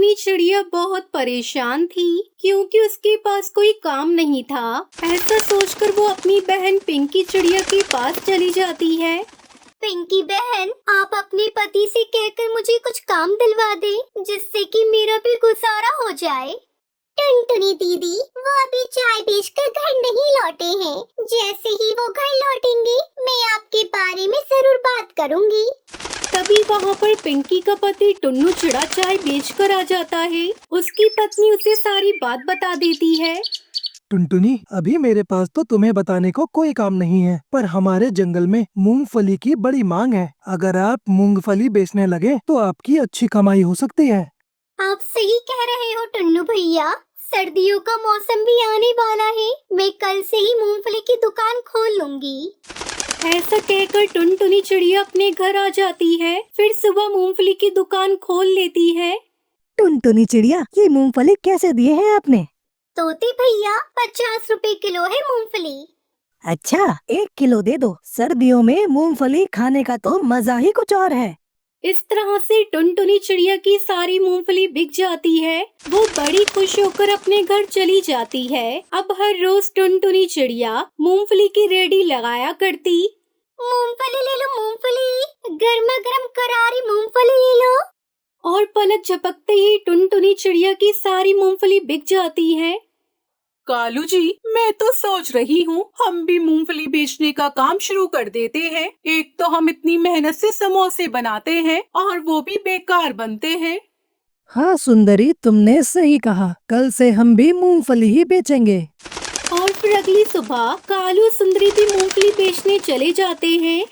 टुनटुनी चिड़िया बहुत परेशान थी क्योंकि उसके पास कोई काम नहीं था। ऐसा सोचकर वो अपनी बहन पिंकी चिड़िया के पास चली जाती है। पिंकी बहन, आप अपने पति से कहकर मुझे कुछ काम दिलवा दें जिससे कि मेरा भी गुजारा हो जाए। टुनटुनी दीदी, वो अभी चाय बेचकर घर नहीं लौटे हैं। जैसे ही वो घर लौटेंगे मैं आपके बारे में जरूर बात करूंगी। तभी वहाँ पर पिंकी का पति टुन्नू चिड़ा चाय बेचकर आ जाता है। उसकी पत्नी उसे सारी बात बता देती है। टुनटुनी, अभी मेरे पास तो तुम्हें बताने को कोई काम नहीं है, पर हमारे जंगल में मूंगफली की बड़ी मांग है। अगर आप मूंगफली बेचने लगे तो आपकी अच्छी कमाई हो सकती है। आप सही कह रहे हो टुन्नू भैया, सर्दियों का मौसम भी आने वाला है। मैं कल से ही मूंगफली की दुकान खोल लूंगी। ऐसा कहकर टुनटुनी चिड़िया अपने घर आ जाती है। फिर सुबह मूंगफली की दुकान खोल लेती है। टुनटुनी चिड़िया, ये मूंगफली कैसे दिए हैं आपने? तोते भैया, 50 रुपए किलो है मूंगफली। अच्छा, 1 किलो दे दो। सर्दियों में मूंगफली खाने का तो मजा ही कुछ और है। इस तरह से टुनटुनी चिड़िया की सारी मूंगफली बिक जाती है। वो बड़ी खुश होकर अपने घर चली जाती है। अब हर रोज टुनटुनी चिड़िया मूंगफली की रेडी लगाया करती। मूंगफली ले लो, मूंगफली, गर्मा गर्म करारी मूंगफली ले लो। और पलक झपकते ही टुनटुनी चिड़िया की सारी मूंगफली बिक जाती है। कालू जी, मैं तो सोच रही हूँ हम भी मूंगफली बेचने का काम शुरू कर देते हैं। एक तो हम इतनी मेहनत से समोसे बनाते हैं और वो भी बेकार बनते हैं। हाँ सुंदरी, तुमने सही कहा। कल से हम भी मूंगफली ही बेचेंगे। और फिर अगली सुबह कालू सुंदरी भी मूंगफली बेचने चले जाते हैं।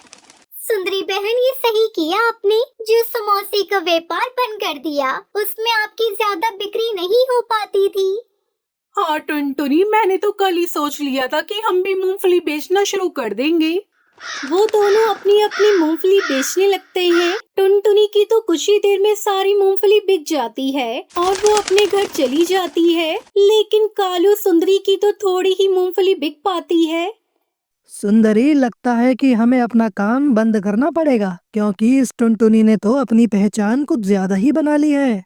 सुंदरी बहन, ये सही किया आपने, जो समोसे का व्यापार बंद कर दिया। उसमें आपकी ज्यादा बिक्री नहीं हो पाती थी। हाँ टुनटुनी, मैंने तो कल ही सोच लिया था कि हम भी मूंगफली बेचना शुरू कर देंगे। वो दोनों अपनी अपनी मूंगफली बेचने लगते हैं। टुनटुनी की तो कुछ ही देर में सारी मूंगफली बिक जाती है और वो अपने घर चली जाती है। लेकिन कालू सुंदरी की तो थोड़ी ही मूंगफली बिक पाती है। सुंदरी, लगता है कि हमें अपना काम बंद करना पड़ेगा, क्योंकि इस टुनटुनी ने तो अपनी पहचान कुछ ज्यादा ही बना ली है।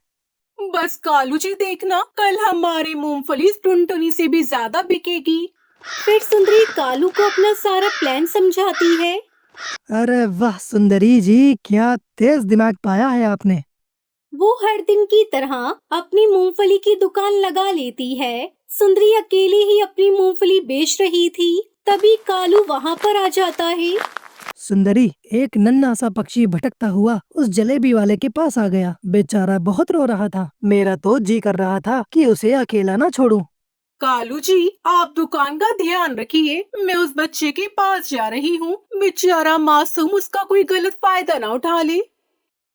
बस कालू जी देखना, कल हमारी मूंगफली टुनटुनी से भी ज्यादा बिकेगी। फिर सुंदरी कालू को अपना सारा प्लान समझाती है। अरे वाह सुंदरी जी, क्या तेज दिमाग पाया है आपने। वो हर दिन की तरह अपनी मूंगफली की दुकान लगा लेती है। सुंदरी अकेली ही अपनी मूंगफली बेच रही थी। तभी कालू वहाँ पर आ जाता है। सुंदरी, एक नन्हा सा पक्षी भटकता हुआ उस जलेबी वाले के पास आ गया। बेचारा बहुत रो रहा था। मेरा तो जी कर रहा था कि उसे अकेला ना छोड़ूं। कालू जी, आप दुकान का ध्यान रखिए। मैं उस बच्चे के पास जा रही हूँ। बेचारा मासूम उसका कोई गलत फायदा ना उठा ले।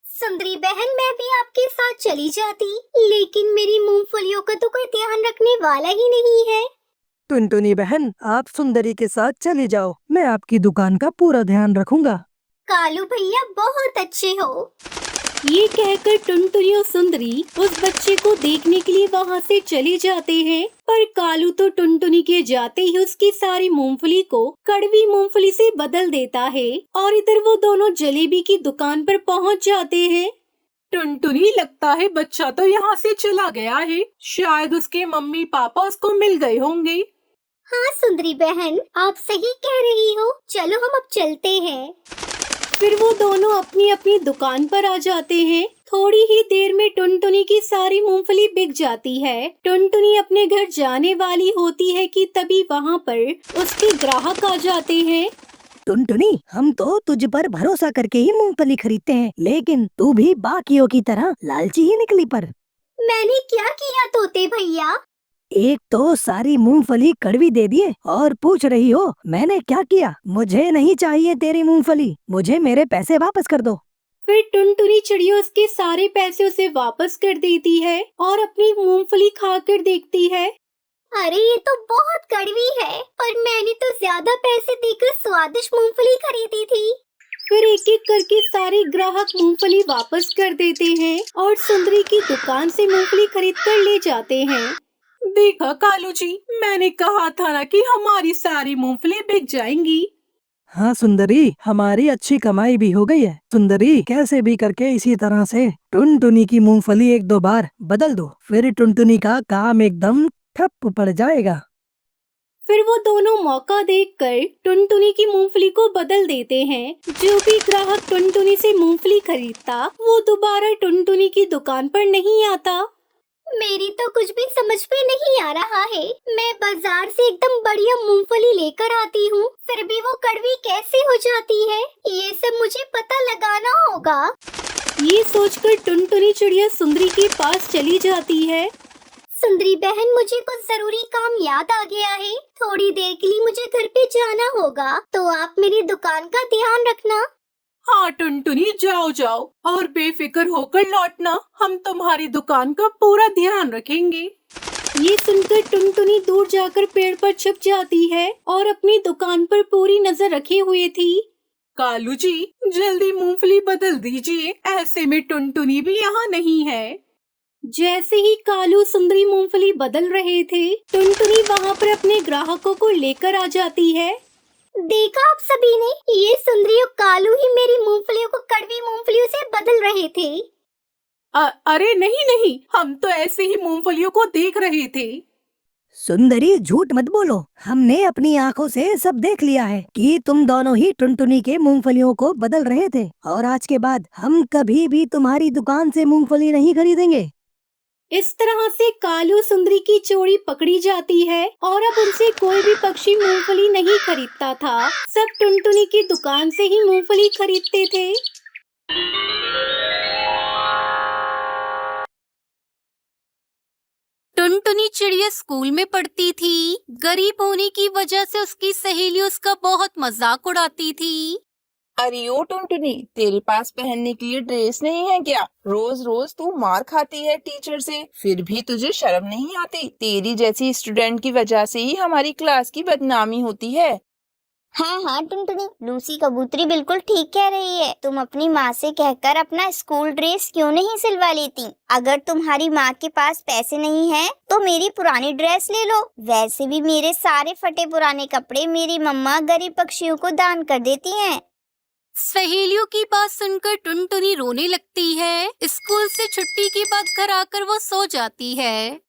सुंदरी बहन, मैं भी आपके साथ चली जाती, लेकिन मेरी मूंगफलियों का तो कोई ध्यान रखने वाला ही नहीं है। टुनटुनी बहन, आप सुंदरी के साथ चली जाओ। मैं आपकी दुकान का पूरा ध्यान रखूंगा। कालू भैया बहुत अच्छे हो। ये कहकर टुनटुनी और सुंदरी उस बच्चे को देखने के लिए वहाँ से चले जाते हैं। पर कालू तो टुनटुनी के जाते ही उसकी सारी मूंगफली को कड़वी मूंगफली से बदल देता है। और इधर वो दोनों जलेबी की दुकान पर पहुँच जाते हैं। टुनटुनी, लगता है बच्चा तो यहाँ से चला गया है। शायद उसके मम्मी पापा उसको मिल गए होंगे। हाँ सुंदरी बहन, आप सही कह रही हो। चलो हम अब चलते हैं। फिर वो दोनों अपनी अपनी दुकान पर आ जाते हैं। थोड़ी ही देर में टुनटुनी की सारी मूंगफली बिक जाती है। टुनटुनी अपने घर जाने वाली होती है कि तभी वहाँ पर उसके ग्राहक आ जाते हैं। टुनटुनी, हम तो तुझ पर भरोसा करके ही मूंगफली खरीदते हैं, लेकिन तू भी बाकियों की तरह लालची ही निकली। पर मैंने क्या किया तोते भैया? एक तो सारी मूंगफली कड़वी दे दिए और पूछ रही हो मैंने क्या किया। मुझे नहीं चाहिए तेरी मूंगफली, मुझे मेरे पैसे वापस कर दो। फिर टुनटुनी चिड़िया उसके सारे पैसे उसे वापस कर देती है और अपनी मूंगफली खाकर देखती है। अरे ये तो बहुत कड़वी है, पर मैंने तो ज्यादा पैसे देकर स्वादिष्ट मूंगफली खरीदी थी। फिर एक एक करके सारे ग्राहक मूंगफली वापस कर देते हैं और सुंदरी की दुकान से मूंगफली खरीद कर ले जाते हैं। देखा कालू जी, मैंने कहा था ना कि हमारी सारी मूंगफली बिक जाएंगी। हाँ सुंदरी, हमारी अच्छी कमाई भी हो गई है। सुंदरी, कैसे भी करके इसी तरह से टुनटुनी की मूंगफली एक दो बार बदल दो, फिर टुनटुनी का काम एकदम ठप पड़ जाएगा। फिर वो दोनों मौका देखकर टुनटुनी की मूंगफली को बदल देते हैं। जो भी ग्राहक टुनटुनी से मूंगफली खरीदता वो दोबारा टुनटुनी की दुकान पर नहीं आता। मेरी तो कुछ भी समझ में नहीं आ रहा है। मैं बाजार से एकदम बढ़िया मूंगफली लेकर आती हूँ, फिर भी वो कड़वी कैसे हो जाती है, ये सब मुझे पता लगाना होगा। ये सोचकर टुनटुनी चिड़िया सुंदरी के पास चली जाती है। सुंदरी बहन, मुझे कुछ जरूरी काम याद आ गया है। थोड़ी देर के लिए मुझे घर पे जाना होगा, तो आप मेरी दुकान का ध्यान रखना। हाँ टुनटुनी, जाओ जाओ और बेफिक्र होकर लौटना। हम तुम्हारी दुकान का पूरा ध्यान रखेंगे। ये सुनकर टुनटुनी दूर जाकर पेड़ पर छुप जाती है और अपनी दुकान पर पूरी नजर रखे हुए थी। कालू जी, जल्दी मूंगफली बदल दीजिए, ऐसे में टुनटुनी भी यहाँ नहीं है। जैसे ही कालू सुंदरी मूंगफली बदल रहे थे, टुनटुनी वहाँ पर अपने ग्राहकों को लेकर आ जाती है। देखा आप सभी ने, ये सुंदरी और कालू ही मेरी मूंगफलियों को कड़वी मूंगफलियों से बदल रहे थे। अरे नहीं नहीं, हम तो ऐसे ही मूंगफलियों को देख रहे थे। सुंदरी, झूठ मत बोलो, हमने अपनी आंखों से सब देख लिया है कि तुम दोनों ही टुनटुनी के मूंगफलियों को बदल रहे थे, और आज के बाद हम कभी भी तुम्हारी दुकान से मूंगफली नहीं खरीदेंगे। इस तरह से कालू सुंदरी की चोरी पकड़ी जाती है और अब उनसे कोई भी पक्षी मूंगफली नहीं खरीदता था। सब टुनटुनी की दुकान से ही मूंगफली खरीदते थे। टुनटुनी चिड़िया स्कूल में पढ़ती थी। गरीब होने की वजह से उसकी सहेली उसका बहुत मजाक उड़ाती थी। अरे ओ टुनटुनी, तेरे पास पहनने के लिए ड्रेस नहीं है क्या? रोज रोज तू मार खाती है टीचर से, फिर भी तुझे शर्म नहीं आती? तेरी जैसी स्टूडेंट की वजह से ही हमारी क्लास की बदनामी होती है। हाँ हाँ टुनटुनी, लूसी कबूतरी बिल्कुल ठीक कह रही है। तुम अपनी माँ से कहकर अपना स्कूल ड्रेस क्यों नहीं सिलवा लेती? अगर तुम्हारी माँ के पास पैसे नहीं है तो मेरी पुरानी ड्रेस ले लो। वैसे भी मेरे सारे फटे पुराने कपड़े मेरी मम्मा गरीब पक्षियों को दान कर देती हैं। सहेलियों की बात सुनकर टुनटुनी रोने लगती है। स्कूल से छुट्टी के बाद घर आकर वो सो जाती है।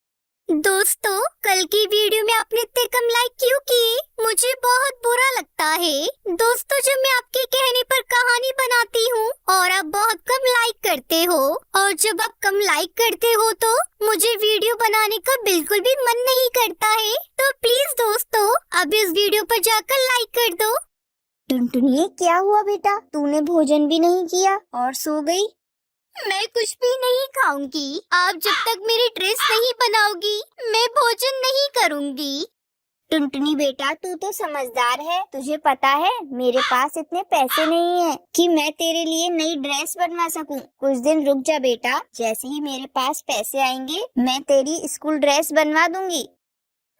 दोस्तों, कल की वीडियो में आपने इतने कम लाइक क्यों किए? मुझे बहुत बुरा लगता है। दोस्तों, जब मैं आपके कहने पर कहानी बनाती हूँ और आप बहुत कम लाइक करते हो, और जब आप कम लाइक करते हो तो मुझे वीडियो बनाने का बिल्कुल भी मन नहीं करता है। तो प्लीज दोस्तों, अभी इस वीडियो पर जाकर लाइक कर दो। टुनटुनी, क्या हुआ बेटा? तूने भोजन भी नहीं किया और सो गई? मैं कुछ भी नहीं खाऊंगी। आप जब तक मेरी ड्रेस नहीं बनाओगी मैं भोजन नहीं करूंगी। टुनटुनी बेटा, तू तो समझदार है। तुझे पता है मेरे पास इतने पैसे नहीं है कि मैं तेरे लिए नई ड्रेस बनवा सकूं। कुछ दिन रुक जा बेटा, जैसे ही मेरे पास पैसे आएंगे मैं तेरी स्कूल ड्रेस बनवा दूंगी।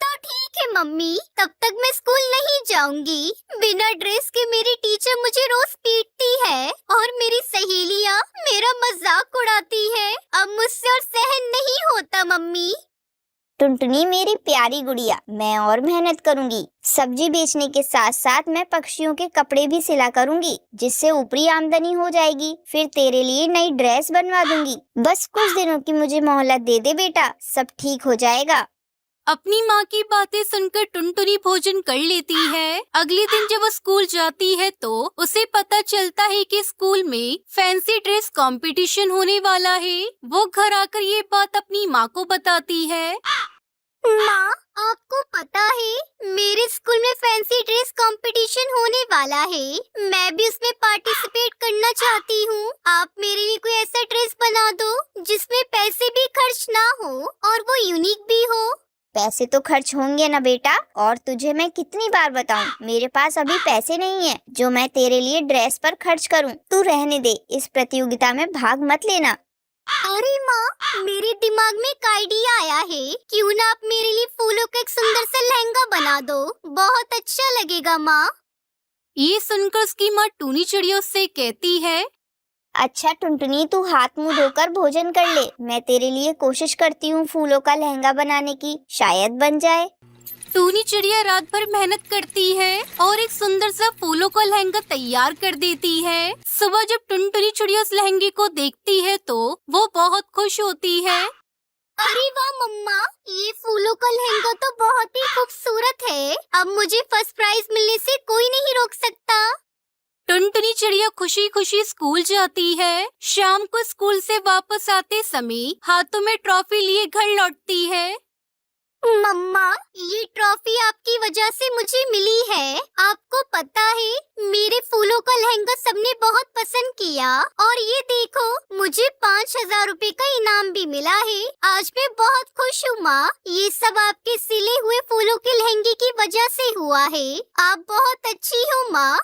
तो ठीक है मम्मी, तब तक मैं स्कूल नहीं जाऊंगी। बिना ड्रेस के मेरी टीचर मुझे रोज पीटती है और मेरी सहेलियाँ मेरा मजाक उड़ाती है। अब मुझसे और सहन नहीं होता मम्मी। टुनटुनी मेरी प्यारी गुड़िया, मैं और मेहनत करूंगी। सब्जी बेचने के साथ साथ मैं पक्षियों के कपड़े भी सिला करूंगी, जिससे ऊपरी आमदनी हो जाएगी। फिर तेरे लिए नई ड्रेस बनवा दूंगी। बस कुछ दिनों की मुझे मोहलत दे दे बेटा, सब ठीक हो जाएगा। अपनी माँ की बातें सुनकर टुनटुनी भोजन कर लेती है। अगले दिन जब वो स्कूल जाती है तो उसे पता चलता है कि स्कूल में फैंसी ड्रेस कंपटीशन होने वाला है। वो घर आकर ये बात अपनी माँ को बताती है। माँ, आपको पता है मेरे स्कूल में फैंसी ड्रेस कंपटीशन होने वाला है। मैं भी उसमें पार्टिसिपेट करना चाहती हूँ। आप मेरे लिए कोई ऐसा ड्रेस बना दो जिसमें पैसे भी खर्च ना हो और वो यूनिक भी हो। पैसे तो खर्च होंगे ना बेटा, और तुझे मैं कितनी बार बताऊं, मेरे पास अभी पैसे नहीं है जो मैं तेरे लिए ड्रेस पर खर्च करूं। तू रहने दे, इस प्रतियोगिता में भाग मत लेना। अरे माँ, मेरे दिमाग में एक आइडिया आया है। क्यों ना आप मेरे लिए फूलों का एक सुंदर सा लहंगा बना दो, बहुत अच्छा लगेगा माँ। ये सुनकर उसकी माँ टूनी चिड़िया उससे कहती है, अच्छा टुनटुनी, तू हाथ मुंह धोकर भोजन कर ले। मैं तेरे लिए कोशिश करती हूँ फूलों का लहंगा बनाने की, शायद बन जाए। टूनी चिड़िया रात भर मेहनत करती है और एक सुंदर सा फूलों का लहंगा तैयार कर देती है। सुबह जब टुनटुनी चिड़िया उस लहंगे को देखती है तो वो बहुत खुश होती है। अरे वाह मम्मा, ये फूलों का लहंगा तो बहुत ही खूबसूरत है। अब मुझे फर्स्ट प्राइज मिलने से कोई नहीं रोक सकता। टुनटुनी चिड़िया खुशी खुशी स्कूल जाती है। शाम को स्कूल से वापस आते समय हाथों में ट्रॉफी लिए घर लौटती है। मम्मा, ये ट्रॉफी आपकी वजह से मुझे मिली है। आपको पता है, मेरे फूलों का लहंगा सबने बहुत पसंद किया और ये देखो, मुझे 5,000 रुपए का इनाम भी मिला है। आज मैं बहुत खुश हूँ माँ। ये सब आपके सिले हुए फूलों के लहंगे की वजह से हुआ है। आप बहुत अच्छी हो माँ।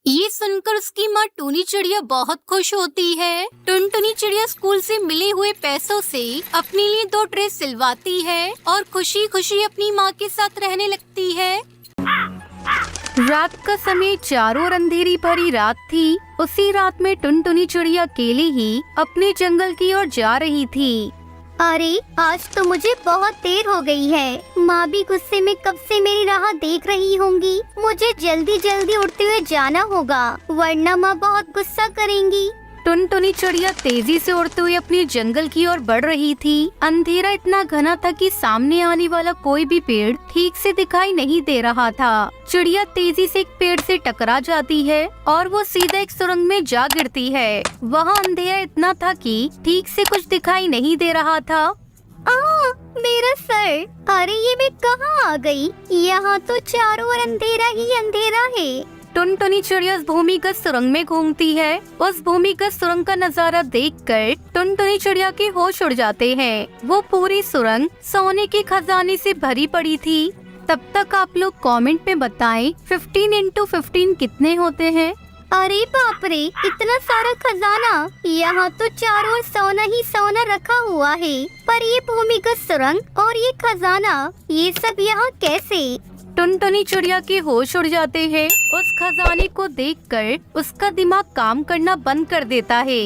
ये सुनकर उसकी माँ टूनी चिड़िया बहुत खुश होती है। टुनटुनी चिड़िया स्कूल से मिले हुए पैसों से अपने लिए 2 ड्रेस सिलवाती है और खुशी खुशी अपनी माँ के साथ रहने लगती है। रात का समय चारों ओर अंधेरी भरी रात थी। उसी रात में टुनटुनी चिड़िया अकेली ही अपने जंगल की ओर जा रही थी। अरे, आज तो मुझे बहुत देर हो गई है। माँ भी गुस्से में कब से मेरी राह देख रही होंगी। मुझे जल्दी जल्दी उड़ते हुए जाना होगा, वरना माँ बहुत गुस्सा करेंगी। टुनटुनी चिड़िया तेजी से उड़ते हुए अपने जंगल की ओर बढ़ रही थी। अंधेरा इतना घना था कि सामने आने वाला कोई भी पेड़ ठीक से दिखाई नहीं दे रहा था। चिड़िया तेजी से एक पेड़ से टकरा जाती है और वो सीधा एक सुरंग में जा गिरती है। वहाँ अंधेरा इतना था कि ठीक से कुछ दिखाई नहीं दे रहा था। मेरा सर! अरे, ये मैं कहाँ आ गई? यहाँ तो चारों ओर अंधेरा ही अंधेरा है। टुनटुनी चिड़िया उस भूमिगत सुरंग में घूमती है। उस भूमिगत सुरंग का नजारा देखकर टुनटुनी चिड़िया के होश उड़ जाते हैं। वो पूरी सुरंग सोने के खजाने से भरी पड़ी थी। तब तक आप लोग कमेंट में बताएं 15 × 15 कितने होते हैं। अरे बाप रे, इतना सारा खजाना! यहाँ तो चारों ओर सोना ही सोना रखा हुआ है। पर ये भूमिगत सुरंग और ये खजाना, ये सब यहाँ कैसे? टुनटुनी चिड़िया के होश उड़ जाते हैं। उस खजाने को देखकर उसका दिमाग काम करना बंद कर देता है।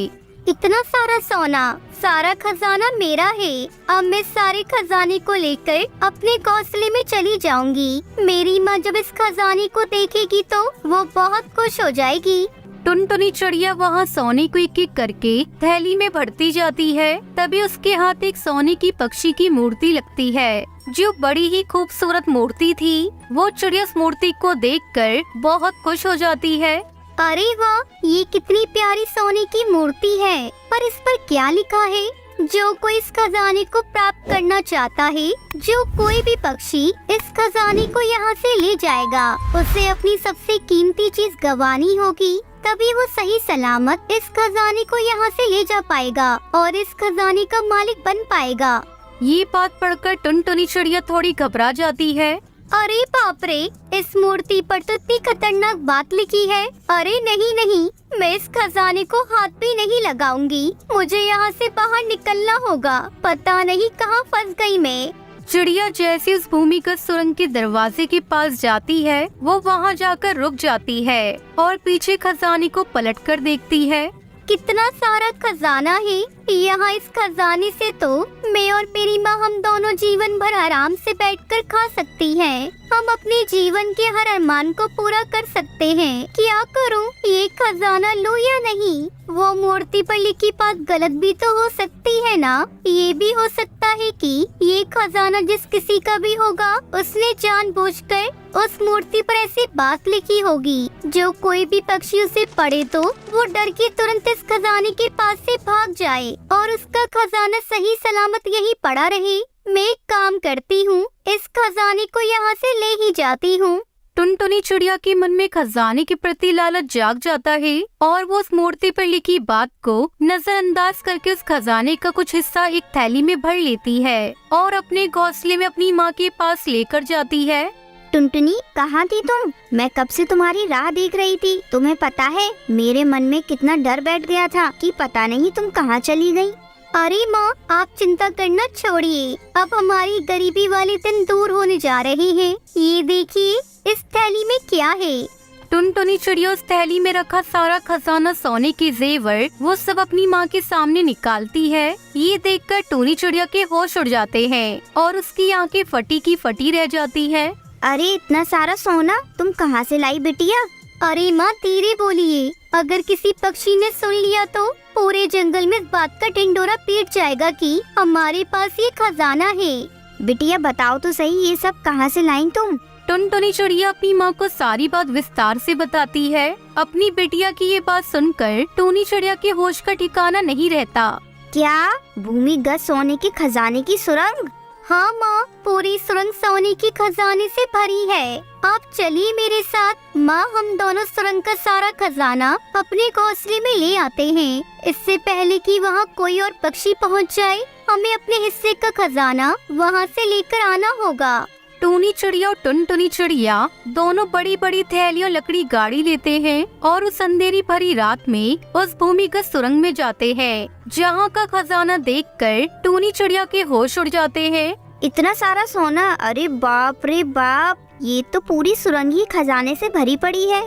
इतना सारा सोना, सारा खजाना मेरा है। अब मैं सारे खजाने को लेकर अपने घोंसले में चली जाऊंगी। मेरी माँ जब इस खजाने को देखेगी तो वो बहुत खुश हो जाएगी। टुनटुनी चिड़िया वहाँ सोने को एक एक करके थैली में भरती जाती है। तभी उसके हाथ एक सोने की पक्षी की मूर्ति लगती है, जो बड़ी ही खूबसूरत मूर्ति थी। वो चिड़िया उस मूर्ति को देखकर बहुत खुश हो जाती है। अरे वाह, ये कितनी प्यारी सोने की मूर्ति है। पर इस पर क्या लिखा है? जो कोई इस खजाने को प्राप्त करना चाहता है, जो कोई भी पक्षी इस खजाने को यहाँ से ले जाएगा, उसे अपनी सबसे कीमती चीज गंवानी होगी। तभी वो सही सलामत इस खजाने को यहाँ से ले जा पाएगा और इस खजाने का मालिक बन पाएगा। ये बात पढ़कर टुनटुनी चिड़िया थोड़ी घबरा जाती है। अरे बाप रे, इस मूर्ति पर तो इतनी खतरनाक बात लिखी है। अरे नहीं नहीं, मैं इस खजाने को हाथ भी नहीं लगाऊंगी। मुझे यहाँ से बाहर निकलना होगा। पता नहीं कहाँ फंस गई मैं। चिड़िया जैसे उस भूमिगत सुरंग के दरवाजे के पास जाती है, वो वहाँ जाकर रुक जाती है और पीछे खजाने को पलटकर देखती है। कितना सारा खजाना है। यहाँ इस खजाने से तो मैं और मेरी माँ हम दोनों जीवन भर आराम से बैठकर खा सकती हैं। हम अपने जीवन के हर अरमान को पूरा कर सकते हैं। क्या करूँ, ये खजाना लूँ या नहीं? वो मूर्ति पर लिखी बात गलत भी तो हो सकती है ना। ये भी हो सकता है कि ये खजाना जिस किसी का भी होगा, उसने जानबूझकर उस मूर्ति पर ऐसी बात लिखी होगी। जो कोई भी पक्षी उसे पढ़े तो वो डर के तुरंत इस खजाने के पास से भाग जाए और उसका खजाना सही सलामत यही पड़ा रहे। मैं एक काम करती हूँ, इस खजाने को यहाँ से ले ही जाती हूँ। टुनटुनी चिड़िया के मन में खजाने के प्रति लालच जाग जाता है और वो उस मूर्ति पर लिखी बात को नजरअंदाज करके उस खजाने का कुछ हिस्सा एक थैली में भर लेती है और अपने घोंसले में अपनी माँ के पास लेकर जाती है। टुनटुनी, कहाँ थी तुम? मैं कब से तुम्हारी राह देख रही थी। तुम्हें पता है, मेरे मन में कितना डर बैठ गया था कि पता नहीं तुम कहाँ चली गई। अरे माँ, आप चिंता करना छोड़िए। अब हमारी गरीबी वाले दिन दूर होने जा रहे हैं। ये देखिए, इस थैली में क्या है? टुनटुनी चिड़िया उस थैली में रखा सारा खजाना, सोने के जेवर, वो सब अपनी माँ के सामने निकालती है। ये देखकर टूनी चिड़िया के होश उड़ जाते हैं और उसकी आंखें फटी की फटी रह जाती है। अरे इतना सारा सोना तुम कहाँ से लाई बिटिया? अरे माँ धीरे बोलिए, अगर किसी पक्षी ने सुन लिया तो पूरे जंगल में इस बात का ढिंढोरा पीट जाएगा कि हमारे पास ये खजाना है। बिटिया बताओ तो सही, ये सब कहाँ से लाई तुम? टुनटुनी चिड़िया अपनी माँ को सारी बात विस्तार से बताती है। अपनी बेटिया की ये बात सुनकर टूनी चिड़िया के होश का ठिकाना नहीं रहता। क्या भूमिगत सोने के खजाने की सुरंग? हाँ माँ, पूरी सुरंग सोने की खजाने से भरी है। आप चलिए मेरे साथ। माँ, हम दोनों सुरंग का सारा खजाना अपने घोंसले में ले आते हैं। इससे पहले कि वहाँ कोई और पक्षी पहुँच जाए, हमें अपने हिस्से का खजाना वहाँ से लेकर आना होगा। टूनी चिड़िया और टुनटुनी चिड़िया दोनों बड़ी बड़ी थैलियों लकड़ी गाड़ी लेते हैं और उस अंधेरी भरी रात में उस भूमिगत सुरंग में जाते हैं, जहाँ का खजाना देखकर टूनी चिड़िया के होश उड़ जाते हैं। इतना सारा सोना, अरे बाप रे बाप, ये तो पूरी सुरंग ही खजाने से भरी पड़ी है।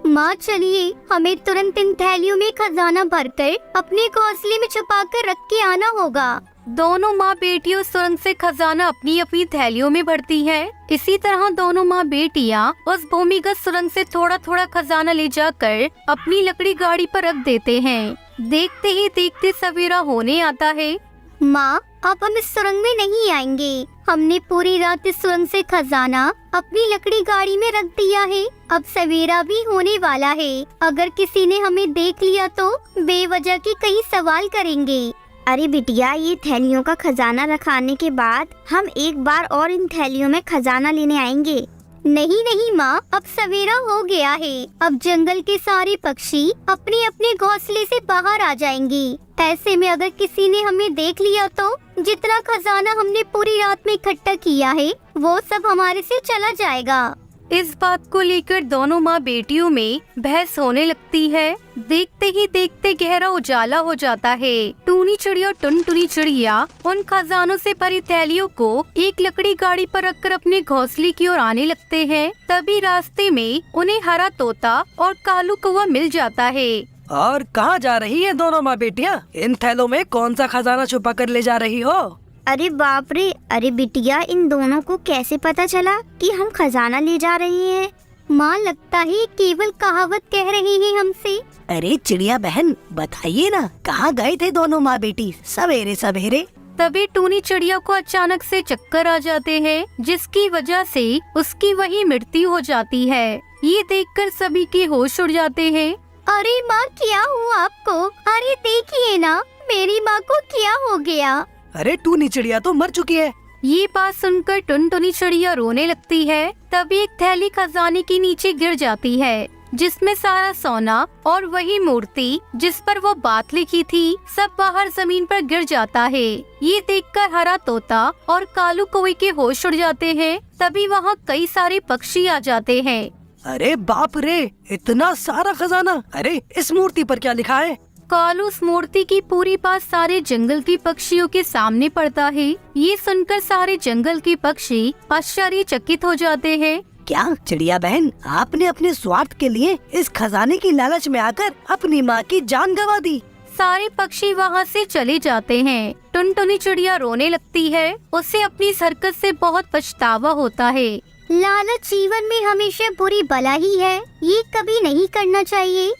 माँ चलिए, हमें तुरंत इन थैलियों में खजाना भरकर अपने घोंसले में छुपा कर रख के आना होगा। दोनों माँ बेटियों सुरंग से खजाना अपनी अपनी थैलियों में भरती है। इसी तरह दोनों माँ बेटियाँ उस भूमिगत सुरंग से थोड़ा थोड़ा खजाना ले जाकर अपनी लकड़ी गाड़ी पर रख देते हैं। देखते ही देखते सवेरा होने आता है। माँ, अब हम इस सुरंग में नहीं आएंगे। हमने पूरी रात इस सुरंग से खजाना अपनी लकड़ी गाड़ी में रख दिया है। अब सवेरा भी होने वाला है। अगर किसी ने हमें देख लिया तो बेवजह के कई सवाल करेंगे। अरे बिटिया, ये थैलियों का खजाना रखाने के बाद हम एक बार और इन थैलियों में खजाना लेने आएंगे। नहीं नहीं माँ, अब सवेरा हो गया है। अब जंगल के सारे पक्षी अपने अपने घोंसले से बाहर आ जाएंगे। ऐसे में अगर किसी ने हमें देख लिया तो जितना खजाना हमने पूरी रात में इकट्ठा किया है वो सब हमारे से चला जाएगा। इस बात को लेकर दोनों माँ बेटियों में बहस होने लगती है। देखते ही देखते गहरा उजाला हो जाता है। टूनी चिड़िया और टुनटुनी चिड़िया उन खजानों से भरी थैलियों को एक लकड़ी गाड़ी पर रखकर अपने घोंसले की ओर आने लगते हैं। तभी रास्ते में उन्हें हरा तोता और कालू कौवा मिल जाता है। और कहाँ जा रही है दोनों माँ बेटियाँ? इन थैलों में कौन सा खजाना छुपा कर ले जा रही हो? अरे बाप रे, अरे बिटिया, इन दोनों को कैसे पता चला कि हम खजाना ले जा रहे हैं? माँ, लगता है केवल कहावत कह रही है हमसे। अरे चिड़िया बहन, बताइए ना, कहाँ गए थे दोनों माँ बेटी सवेरे सवेरे? तभी टूनी चिड़िया को अचानक से चक्कर आ जाते हैं, जिसकी वजह से उसकी वही मृत्यु हो जाती है। ये देखकर सभी के होश उड़ जाते हैं। अरे माँ, क्या हुआ आपको? अरे देखिए ना, मेरी माँ को क्या हो गया? अरे टूनी चिड़िया तो मर चुकी है। ये बात सुनकर टुनटुनी चिड़िया रोने लगती है। तभी एक थैली खजाने के नीचे गिर जाती है, जिसमें सारा सोना और वही मूर्ति जिस पर वो बात लिखी थी सब बाहर जमीन पर गिर जाता है। ये देखकर हरा तोता और कालू कौवे के होश उड़ जाते हैं। तभी वहाँ कई सारे पक्षी आ जाते हैं। अरे बाप रे, इतना सारा खजाना! अरे इस मूर्ति पर क्या लिखा है? कालू उस मूर्ति की पूरी बात सारे जंगल के पक्षियों के सामने पड़ता है। ये सुनकर सारे जंगल के पक्षी आश्चर्यचकित हो जाते हैं। क्या चिड़िया बहन, आपने अपने स्वार्थ के लिए इस खजाने की लालच में आकर अपनी माँ की जान गंवा दी? सारे पक्षी वहाँ से चले जाते हैं। टुनटुनी चिड़िया रोने लगती है। उसे अपनी इस हरकत से बहुत पछतावा होता है। लालच जीवन में हमेशा बुरी बला ही है। ये कभी नहीं करना चाहिए।